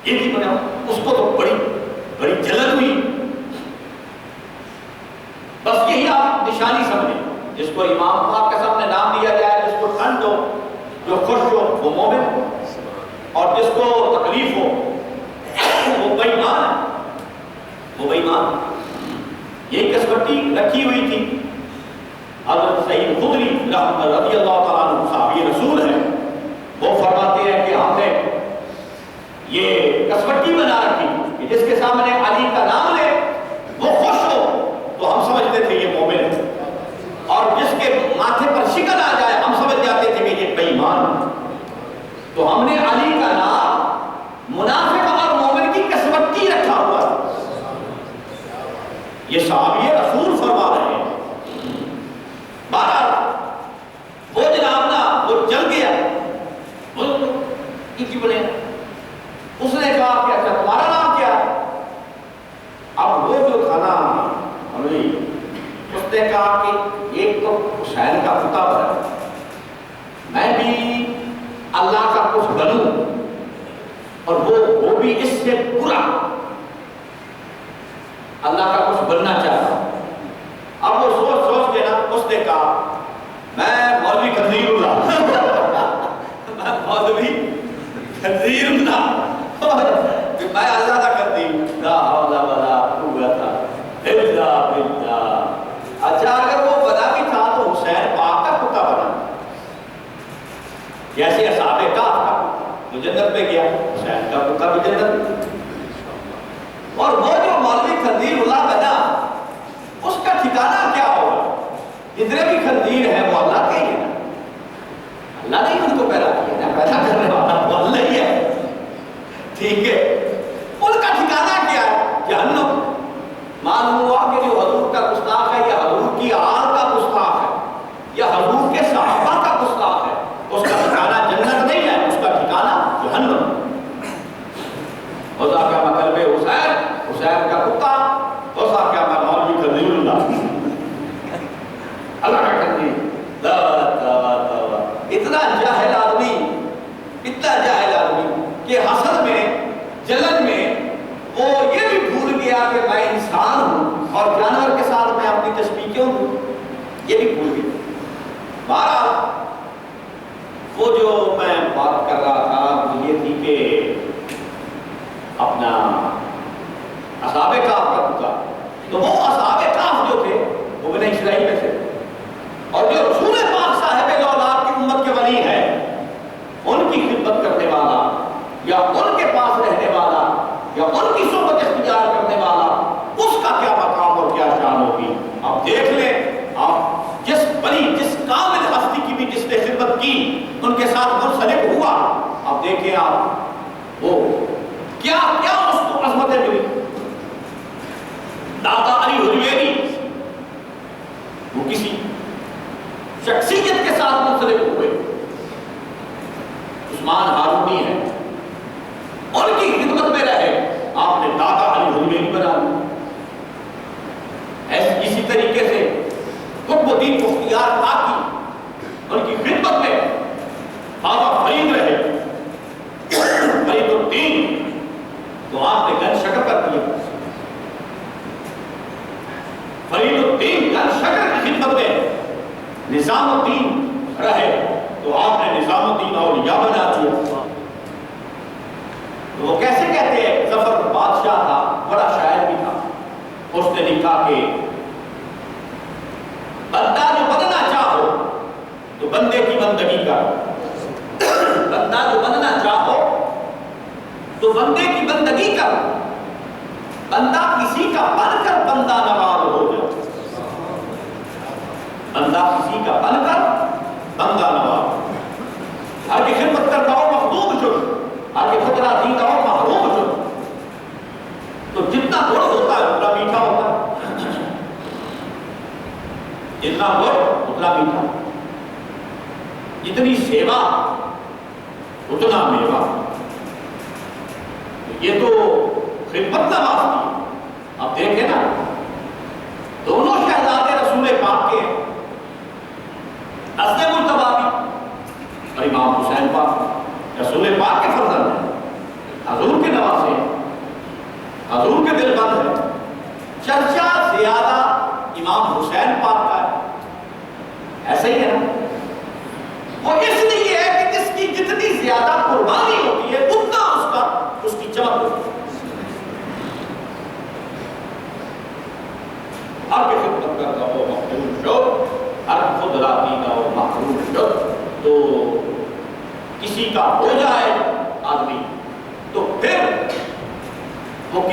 یہ بھی بنا، اس کو تو بڑی بڑی جلن ہوئی. بس یہی آپ نشانی سمجھیں، جس کو امام پاک کا سامنے نام دیا جائے، جس کو ٹھنڈ ہو، جو خوش ہو وہ مومن ہو، اور جس کو تکلیف ہو وہ بے ایمان ہے، وہ بے ایمان. یہ کسوٹی رکھی ہوئی تھی. حضرت سعید خدری رضی اللہ تعالیٰ عنہ صحابی رسول ہیں، وہ فرماتے ہیں کہ ہم نے یہ کسوٹی بنا رکھی کہ جس کے سامنے علی کا نام لے وہ خوش ہو تو ہم سمجھتے تھے یہ مومن ہے، اور جس کے ماتھے پر شکن آ جائے ہم سمجھ جاتے تھے کہ یہ بے ایمان ہے. تو ہم نے علی کا نام منافق اور مومن کی کسوٹی رکھا ہوا ہے. یہ صحابی رسول فرما رہے ہیں. بہرحال وہ جناب نا وہ جل گیا، وہ کی بنے. اس نے کہا کہ اچھا تمہارا نام کیا ہے؟ اب وہ جو تھا نا اس نے کہا کہ ایک تو حسین کا پتا بنا، میں بھی اللہ کا کچھ بنوں، اور وہ بھی اس سے برا اللہ کا کچھ بننا چاہتا. اب وہ سوچ سوچ کے نا اس نے کہا میں مولوی خنزیر اللہ میں مولوی خنزیر اللہ میں اللہ کا خنزیر لا حول ولا قوت الا باللہ. اچھا اگر وہ بنا بھی تھا تو حسین پاک کا کتا بنا، جیسے اصحاب کہف کا وہ جنت میں گیا، حسین کا کتا بھی جنت میں. اور وہ جو مولوی خنزیر اللہ بنا اس کا ٹھکانہ کیا ہوگا؟ جتنے بھی خنزیر ہیں وہ اللہ کے ہی ہیں، اللہ نے ان کو پیدا کیا نا، پیدا کرنے والا وہ اللہ ہی ہے. ٹھیک ہے، ان کا ٹھکانہ کیا ہے؟ جہنم. معلوم ہوا کہ جو حضور کا گستاخ ہے یا حضور کی آل کا گستاخ ہے یا حضور کے صحابہ کا گستاخ ہے، اس کا ٹھکانہ جنت نہیں ہے، اس کا ٹھکانہ جہنم. خدا کا مطلب حسین، حسین کا کتا، خدا کا مولوی خنزیر اللہ اللہ کا خنزیر. اتنا جاہل آدمی، اتنا جاہل آدمی کہ حسد میں، جلن میں وہ یہ بھی بھول گیا کہ میں انسان ہوں اور جانور کے ساتھ میں اپنی تشبیہ کیوں دوں، یہ بھی بھول گیا. بہرحال وہ جو میں بات کر رہا تھا وہ یہ تھی کہ اپنا اصحاب کہف کا کتا، تو وہ اصحاب کہف جو تھے وہ بنی اسرائیل میں تھے، اور جو رسول پاک صاحب اولاد کی امت کے ولی ہیں ان کی خدمت کرنے والا یا ان کے پاس رہنے والا یا ان کی صحبت اختیار کرنے والا، اس کا کیا مقام اور کیا شان ہوگی. آپ دیکھ لیں، آپ جس بڑی جس کامل ہستی کی بھی جس نے خدمت کی ان کے ساتھ منسلک ہوا، آپ دیکھیں آپ وہ کیا کیا اس کو عظمتیں ملی. دادا علی حجویری وہ کسی شخصیت کے ساتھ منسلک ہوئے، عثمان ہارونی ہے، ان کی خدمت میں رہے، آپ نے دادا علی حجویری بنا لیا. اسی طریقے سے قطب الدین بختیار کاکی ان کی خدمت میں بابا فرید رہے، فرید الدین، تو آپ نے گن شکر کر دیا. فرید الدین گن شکر کی خدمت میں نظام الدین رہے، تو آپ نے نظام الدین اولیاء بنا دیا. تو وہ کیسے کہتے ہیں؟ ظفر بادشاہ تھا، بڑا شاعر بھی تھا، اس نے لکھا کہ بندہ جو بننا چاہو تو بندے کی بندگی کر، بندہ جو بننا چاہو تو بندے کی بندگی کر، بندہ کسی کا بن کر بندہ نواز ہو جائے، بندہ کسی کا بن کر بندہ نواز. ہر کی خدمت کرتا ہو مخدوم شد، ہر کی خطرہ دیتا ہو محروم شد. تو جتنا گڑ ہوتا ہے اتنا میٹھا ہوتا ہے، جتنا گڑ اتنا میٹھا، جتنی سیوا اتنا میوہ. یہ تو خدمت نواز کی. اب دیکھیں نا، دونوں شہزادے رسول پاک کے اصل مجتبی اور امام حسین پاک رسول پاک کے فرزند ہیں، حضور کے نواز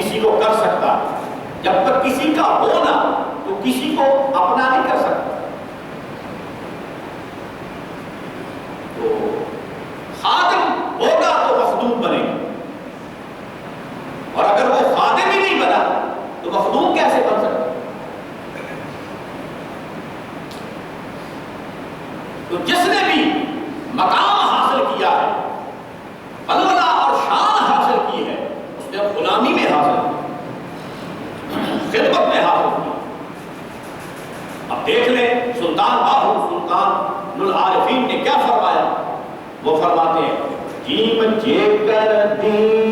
کسی کو کر سکتا ہے. جب تک کسی کا ہو نا تو کسی کو اپنا نہیں کر سکتا. تو خادم ہوگا تو مخدوم بنے گا، اور اگر وہ خادم ہی نہیں بنا تو مخدوم کیسے بن سکتا؟ تو جس نے بھی مقام حاصل کیا ہے، بلغہ اور شان حاصل کی ہے، اس نے غلامی میں حاصل کی، خدمت میں حاصل کی. اب دیکھ لیں سلطان باہو سلطان العارفین نے کیا فرمایا. وہ فرماتے ہیں جیم جے کر دین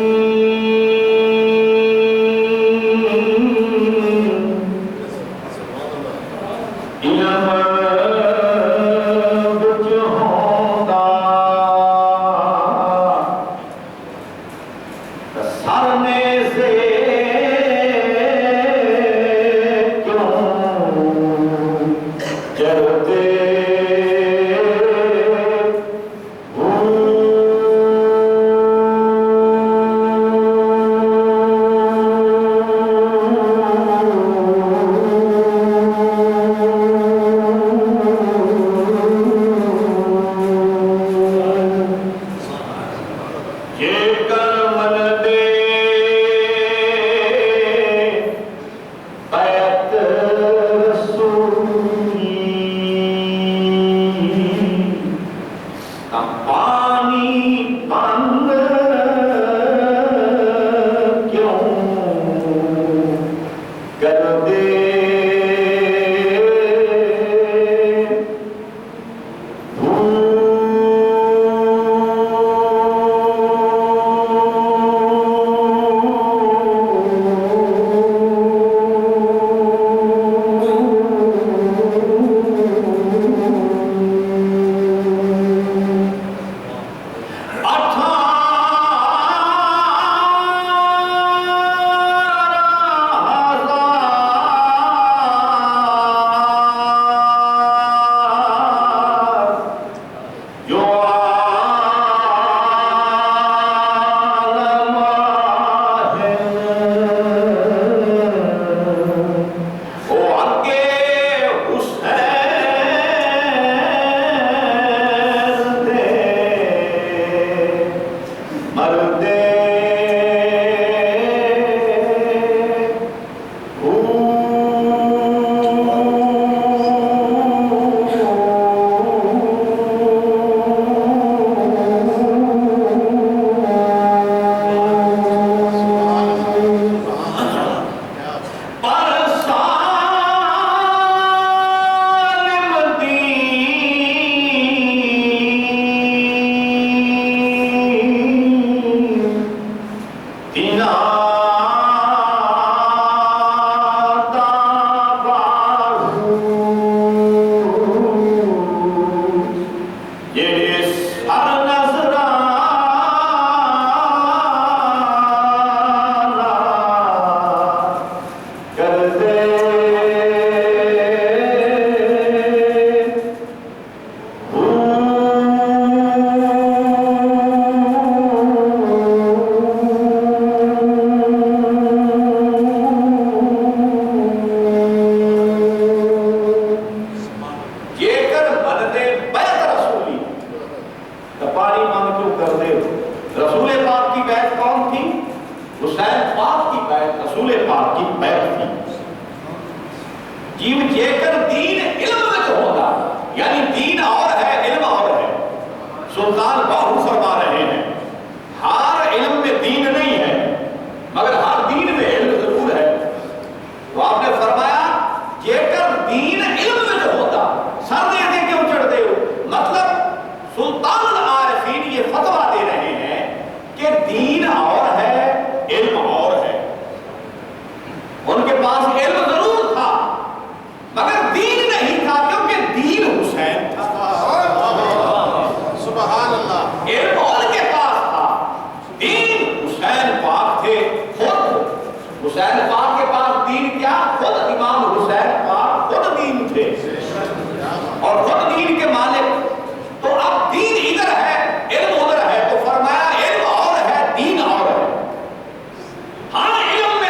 ہر علم میں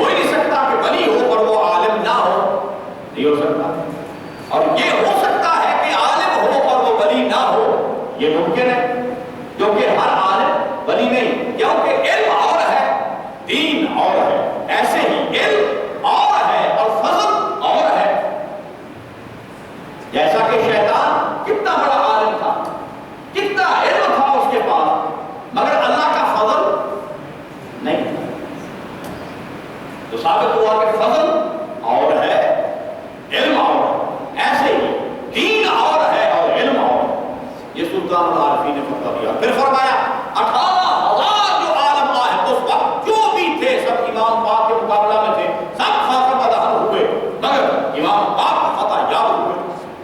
ہی نہیں سکتا کہ ولی ہو اور وہ عالم نہ ہو، نہیں ہو سکتا. اور یہ ہو سکتا ہے کہ عالم ہو اور وہ ولی نہ ہو، یہ ممکن ہے، کیونکہ ہر عالم ولی نہیں، کیونکہ علم اور ہے، دین اور ہے. ایسے ہی علم اور ہے اور فضل اور ہے. جیسا کہ شیطان کتنا بڑا عالم تھا، کتنا علم تھا اس کے پاس، مگر اللہ کا فضل نہیں تھا. تو ثابت ہوا کہ فضل اور ہے، علم اور ہے. ایسے ہی دین اور ہے اور علم اور ہے. یہ سلطان العارفین نے فتویٰ دیا. پھر فرمایا 18,000 جو عالم آئے اس وقت جو بھی تھے سب امام پاک کے مقابلہ میں تھے، سب خاصہ مدہر ہوئے، مگر امام پاک فتح یاب ہوئے،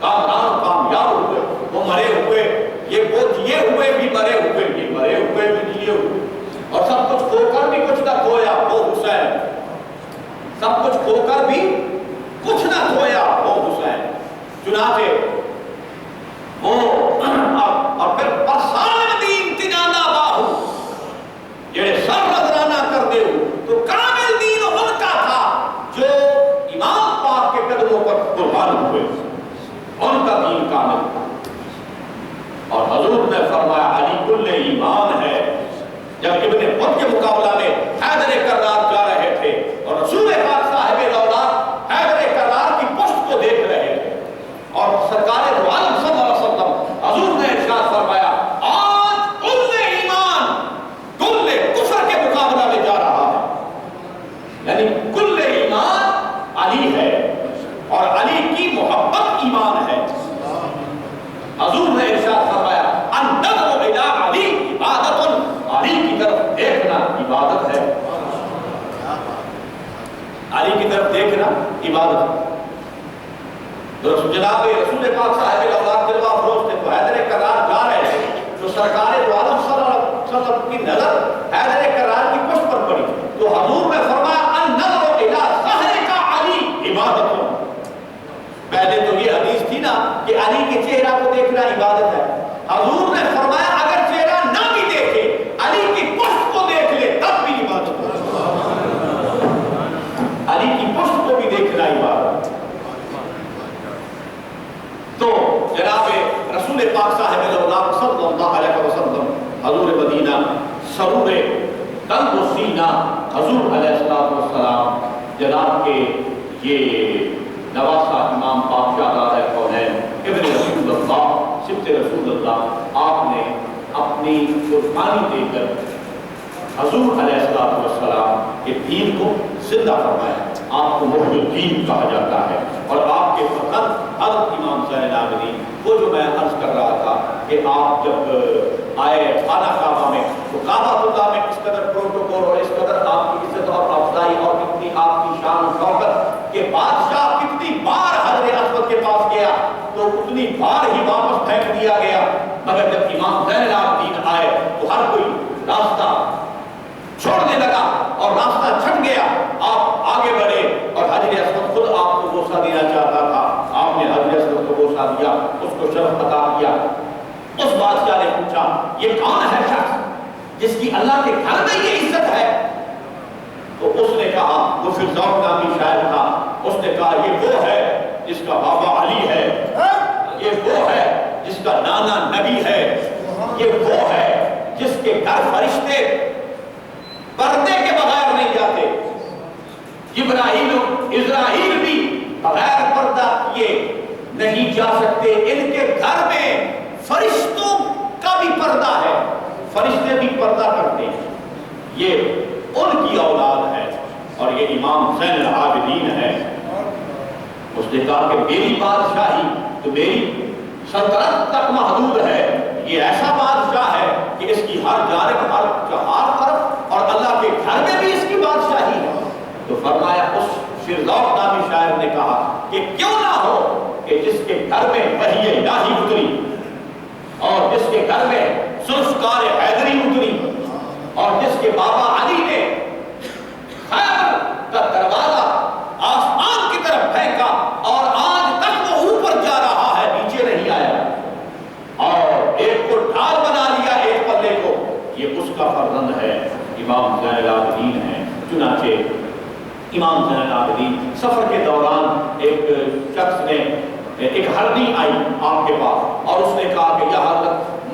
کامران کامیاب ہوئے. وہ مرے ہوئے، یہ وہ جیے ہوئے بھی مرے ہوئے، یہ مرے ہوئے بھی جیے ہوئے. اور سب کچھ کھو کر بھی کچھ نہ کھویا وہ حسین، سب کچھ کھو کر بھی کچھ نہ کھویا وہ حسین. چنانچہ وہ اور پھر پرسان دین تنانا باہو جڑے سر نظرانہ کر دے ہو، تو کامل دین ان کا تھا جو امام پاک کے قدموں پر قربان ہوئے، ان کا دین کامل تھا. اور حضور نے فرمایا علی کل ایمان ہے. جب ابن بط کے مقابلہ میں حیدر کرار جا رہے تھے اور رسول پاک صاحب دولت حیدر کرار کی پشت کو دیکھ رہے تھے، اور سرکار دو عالم صلی اللہ علیہ وسلم حضور نے ارشاد فرمایا آج کل ایمان کل کفر کے مقابلہ میں جا رہا ہے. یعنی کل ایمان علی ہے اور علی کی محبت ایمان ہے. حضور نے ارشاد فرمایا النظر الی علی عبادت، علی کی طرف دیکھنا عبادت ہے. علی کی طرف دیکھنا عبادت ہے. تو جناب رسول پاک صاحب الاولاد جلوہ افروز تھے، تو حیدر کرار جا رہے تھے، تو سرکار دو عالم صلی اللہ علیہ وسلم کی نظر حیدر کرار کی پشت پر پڑی، تو حضور نے فرمایا النظر الی ظہرک علی عبادت. پہلے تو یہ حدیث تھی نا کہ علی کے چہرہ کو دیکھنا عبادت ہے. حضور نے فرمایا اگر چہرہ نہ بھی دیکھے، علی کی پشت کو دیکھ لے تب بھی عبادت ہے. علی کی پشت کو بھی دیکھنا عبادت. تو جناب رسول پاک صاحب الاولاد صلی اللہ علیہ وسلم حضور مدینہ سرور قلب و سینہ حضور علیہ السلام جناب کے یہ نواسہ امام پاک شاہزادہ کونین ابن رسول اللہ سبط رسول اللہ، آپ نے اپنی قربانی دے کر حضور علیہ السلام کے دین کو زندہ فرمایا. آپ کو محی الدین کہا جاتا ہے. اور آپ کے فقط حضرت امام زین العابدین، وہ جو میں عرض کر رہا تھا کہ آپ جب آئے خانہ کعبہ میں تو کعبہ اللہ میں اس قدر پروٹوکول اور اس قدر آپ کی عزت اور افضائی اور کتنی آپ کی شان و شوکت کہ بادشاہ کتنی بار حضرت اسود کے پاس گیا تو اتنی بار ہی واپس پھینک دیا گیا. مگر جب امام زین العابدین آئے تو ہر کوئی راستہ چھوڑنے لگا اور راستہ چھٹ گیا. آپ آگے بڑھے اور حجر اسود خود آپ کو بوسہ دینا چاہتا تھا. آپ نے حجر اسود کو بوسہ دیا، اس کو شرف عطا کیا. اس بادشاہ نے پوچھا یہ کون ہے شخص جس کی اللہ کے گھر میں یہ عزت ہے؟ تو اس نے کہا، وہ فرزوق نامی شاعر تھا، اس نے کہا یہ وہ ہے جس کا بابا علی ہے، یہ وہ ہے جس کا نانا نبی ہے، یہ وہ ہے جس کے گھر فرشتے پردے کے بغیر نہیں جاتے. اسرائیل بھی بغیر پردہ کیے نہیں جا سکتے. ان کے گھر میں فرشتوں کا بھی پردہ ہے، فرشتے بھی پردہ کرتے ہیں. یہ ان کی اولاد ہے اور یہ امام زین العابدین ہے. اس نے کہا کہ میری بادشاہی تو میری سلطنت تک محدود ہے، یہ ایسا بادشاہ ہے کہ اس کی ہر جانب ہر طرف اور اللہ کے گھر میں بھی اس کی بادشاہی ہے. تو فرمایا اس فرزوق نامی شاعر نے کہا کہ کیوں نہ ہو کہ جس کے گھر میں وحی الہی اتری اور جس کے گھر میں ذوالفقار حیدری اتری اور جس کے بابا علی نے خیبر کا دروازہ آسمان کی طرف پھینکا اور آج تک وہ اوپر جا رہا ہے، نیچے نہیں آیا، اور ایک کو ڈھال بنا لیا ایک پلے کو، یہ اس کا فرزند ہے، امام زین العابدین ہے. چنانچہ امام زین العابدین سفر کے دوران ایک شخص نے ایک ہرنی آئی آپ کے پاس اور اس نے کہا کہ یا حضرت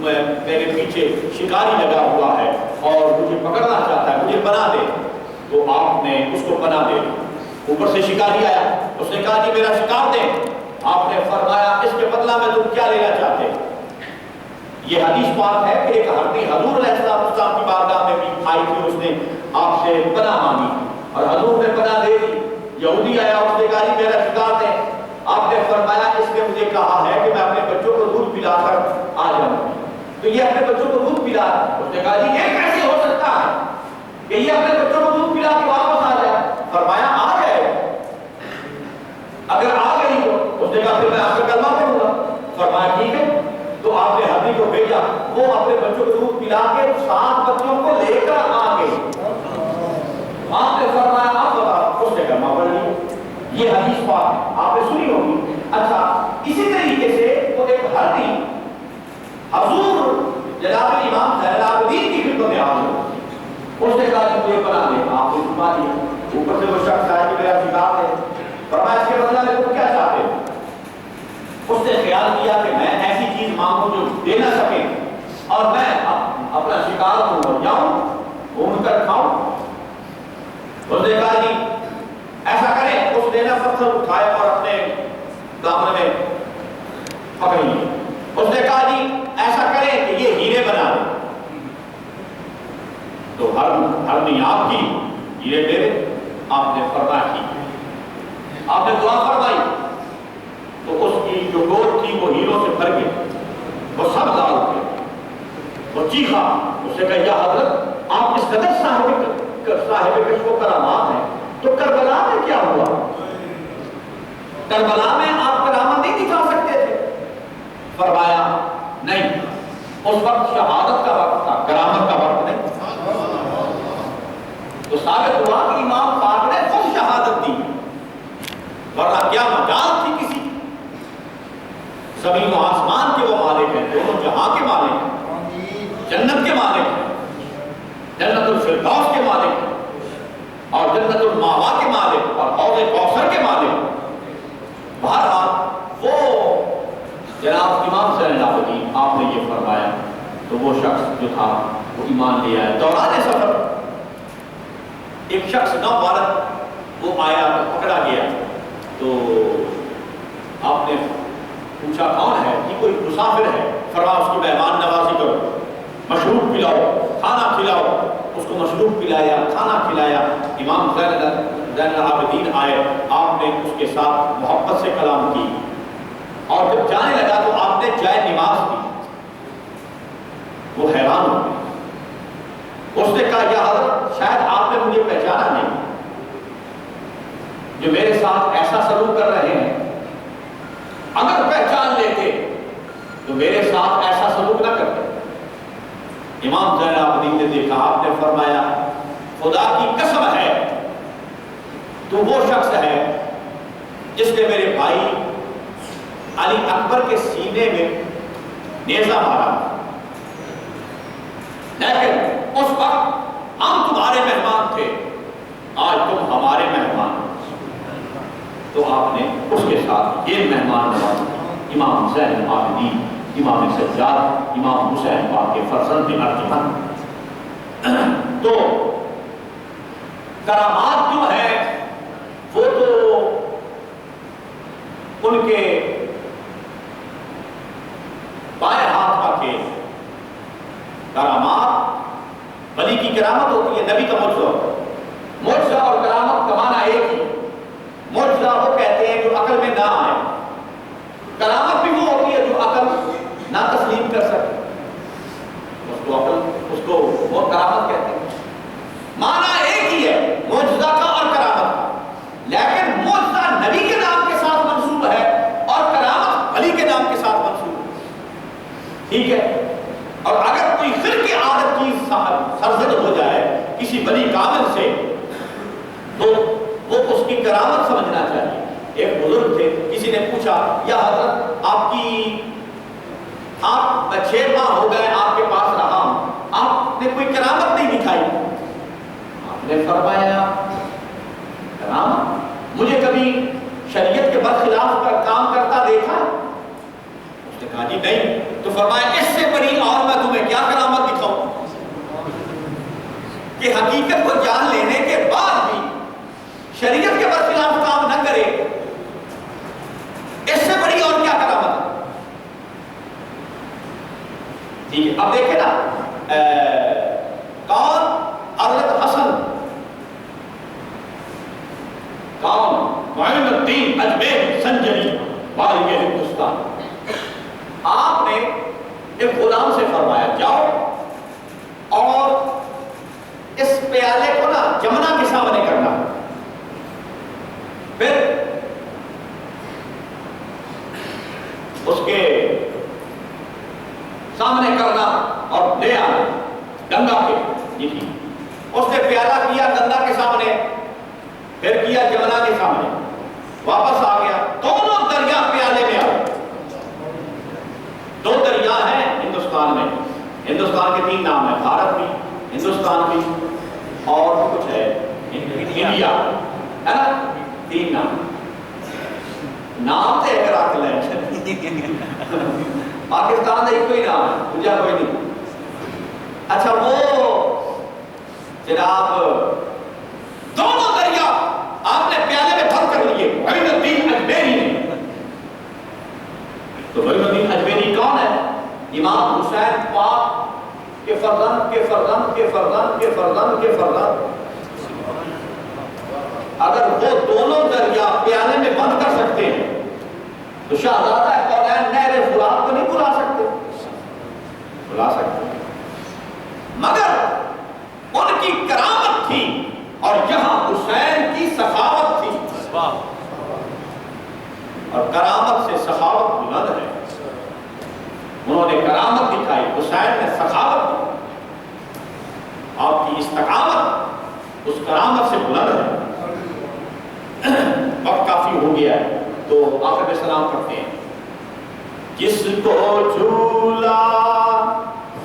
میرے پیچھے شکاری لگا ہوا ہے اور مجھے پکڑنا چاہتا ہے، مجھے پناہ دے۔ تو آپ نے اس کو پناہ دے دی۔ اوپر سے شکاری آیا، اس نے کہا جی میرا شکار دیں۔ آپ نے فرمایا اس کے بدلہ میں تم کیا لینا چاہتے؟ یہ حدیث پاک ہے کہ ایک ہرنی حضور علیہ السلام کی بارگاہ میں بھی آئی تھی، اس نے آپ سے پناہ مانگی اور حضور نے پناہ دے دی۔ یہودی آیا، اس نے کہا جی میرا شکار دیں۔ آپ نے فرمایا اس نے مجھے کہا ہے کہ میں اپنے بچوں کو دودھ پلا کر آ جاؤں، تو یہ اپنے بچوں کو دودھ پلا۔ اس نے کہا جی یہ کیسے ہو سکتا ہے کہ یہ اپنے بچوں کو دودھ پلا کے واپس آ جائے؟ فرمایا آ جائے، اگر آ گئی تو اس نے کہا پھر میں آپ کا کلمہ پڑھوں گا۔ فرمایا ٹھیک ہے۔ تو آپ نے ہرنی کو بھیجا، وہ اپنے بچوں کو دودھ پلا کے 7 بچوں کو لے کر آ گئی۔ آپ نے فرمایا آپ بتا، اس نے کلمہ پڑھ لیا۔ یہ حدیث پاک ہے، آپ نے سنی ہوگی۔ اچھا، اسی طریقے سے وہ ایک ہرنی حضور جناب امام زین العابدین کی خدمت میں حاضر ہو، اس نے کہا کہ مجھے پناہ دے۔ آپ نے فرما دیا۔ اوپر سے وہ شخص آیا کہ میرا شکار ہے، فرمایا اس کے بدلہ میں تم کیا چاہتے ہو؟ اس نے خیال کیا کہ میں ایسی چیز مانگوں جو دے نہ سکے اور میں اپنا شکار کو مر جاؤں، گھوم کر کھاؤں۔ اس نے کہا جی ایسا کریں۔ اس نے پتھر اٹھائے اور اپنے دامن میں پکڑ لیے۔ اس نے کہا جی ایسا کریں کہ یہ ہیرے بنا دیں۔ تو ہرنی آپ کی ہیرے دے دے۔ آپ نے فرمایا ٹھیک ہے۔ آپ نے دعا فرمائی تو اس کی جو گود تھی وہ ہیروں سے بھر گئی، وہ سب لال ہو گئے۔ وہ چیخا، اس نے کہا یا حضرت آپ اس قدر صاحب کشف و کرامات ہیں، تو کربلا میں کیا ہوا؟ کربلا میں آپ کرامت نہیں دکھا سکتے تھے؟ فرمایا نہیں، اس وقت شہادت کا وقت تھا، کرامت کا وقت نہیں۔ تو ثابت ہوا کہ امام پاک نے خود شہادت دی، ورنہ کیا مجال تھی کسی؟ زمین و آسمان کے وہ مالک ہیں، دونوں جہاں کے مالک ہیں، جنت کے مالک ہیں، جنت الفردوس کے مالک ہیں اور جنت الماوا کے مالک اور حوض کوثر کے مالک۔ بہرحال وہ جناب امام زین العابدین آپ نے یہ فرمایا تو وہ شخص جو تھا وہ ایمان لے آیا۔ دوران سفر ایک شخص نوبالغ وہ آیا تو پکڑا گیا، تو آپ نے پوچھا کون ہے؟ کہ کوئی مسافر ہے۔ فرمایا اس کی مہمان نوازی کرو، مشروب پلاؤ، کھانا کھلاؤ۔ اس کو مشروب پلایا، کھانا کھلایا۔ امام زین العابدین آئے، آپ نے اس کے ساتھ محبت سے کلام کی اور جب جانے لگا تو آپ نے جائے نماز دی۔ وہ حیران ہو گئے۔ اس نے کہا یا حضرت شاید آپ نے مجھے پہچانا نہیں، جو میرے ساتھ ایسا سلوک کر رہے ہیں، اگر پہچان لیتے تو میرے ساتھ ایسا سلوک نہ کرتے۔ امام زین العابدین نے دیکھا، آپ نے فرمایا خدا کی قسم ہے تو وہ شخص ہے جس نے میرے بھائی علی اکبر کے سینے میں نیزہ مارا، لیکن اس وقت ہم تمہارے مہمان تھے، آج تم ہمارے مہمان۔ تو آپ نے اس کے ساتھ یہ مہمان نوازی۔ امام زین العابدین، امام سجاد، امام حسین پاک کے فرزند ارجمند۔ تو کرامات جو ہیں وہ تو ان کے بائیں ہاتھ کا کھیل۔ کرامات ولی کی کرامت ہوتی ہے، نبی کا معجزہ ہوتا ہے۔ معجزہ اور کرامت کا معنی ایک ہی۔ معجزہ وہ کہتے ہیں جو عقل میں نہ آئے، کرامت بھی وہ ہوتی ہے جو عقل نہ تسلیم کر سکے، اس کو وہ کرامت کہتے ہیں۔ معنی ایک ہی ہے معجزہ کا اور کرامت کا، لیکن معجزہ نبی کے نام کے ساتھ منسوب ہے اور کرامت ولی کے نام کے ساتھ منسوب ہے، ٹھیک ہے؟ اور اگر کوئی خرق عادت چیز سرزد ہو جائے کسی ولی کامل سے تو وہ اس کی کرامت سمجھنا چاہیے۔ ایک بزرگ تھے، کسی نے پوچھا یا حضرت آپ 6 ماہ ہو گئے آپ کے پاس رہا ہوں، آپ نے کوئی کرامت نہیں دکھائی؟ آپ نے فرمایا کرامت کبھی شریعت کے برخلاف کا کام کرتا دیکھا؟ اس نے کہا جی نہیں. تو فرمایا اس سے بڑی اور میں تمہیں کیا کرامت دکھاؤں کہ حقیقت کو جان لینے کے بعد بھی شریعت کے برخلاف کام نہ کرے. اس سے بڑی اور کیا کرامت؟ ٹھیک ہے. اب دیکھیں نا کون؟ حضرت حسن. کون؟ معین الدین اجمیر سنجری والد ہندوستان. آپ نے ایک غلام سے فرمایا جاؤ اور اس پیالے کو نا جمنا کے سامنے کرنا. پھر اس کے سامنے کرنا اور لے آنا گنگا کے. اس نے پیالہ کیا گنگا کے سامنے، پھر کیا جمنا کے سامنے، واپس آ گیا. دونوں دریا پیالے میں آ گئے. دو دریا ہیں ہندوستان میں. ہندوستان کے 3 نام ہیں، بھارت بھی، ہندوستان بھی اور کچھ ہے انڈیا، ہے نا. 3 نام سے اگر آپ لیں پاکستان ایک کوئی نام ہے، دوسرا کوئی نہیں. اچھا وہ جناب دونوں دریا آپ نے پیالے میں بھر کر لیے معین الدین اجمیری نے. تو معین الدین اجمیری کون ہے؟ امام حسین پاک کے فرزند کے فرزند کے فرزند کے فرزند کے فرزند. اگر وہ دونوں دریا پیالے میں بند کر سکتے ہیں تو شہزادہ کونین نہر فرات کو نہیں بلا سکتے؟ بلا سکتے. مگر ان کی کرامت تھی اور یہاں حسین کی سخاوت تھی. اور کرامت سے سخاوت بلند ہے. انہوں نے کرامت دکھائی، حسین نے سخاوت دی. آپ کی استقامت اس کرامت سے بلند ہے. وقت کافی ہو گیا ہے تو آخر میں سلام پڑھتے ہیں. جس کو جھولا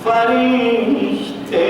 فرشتے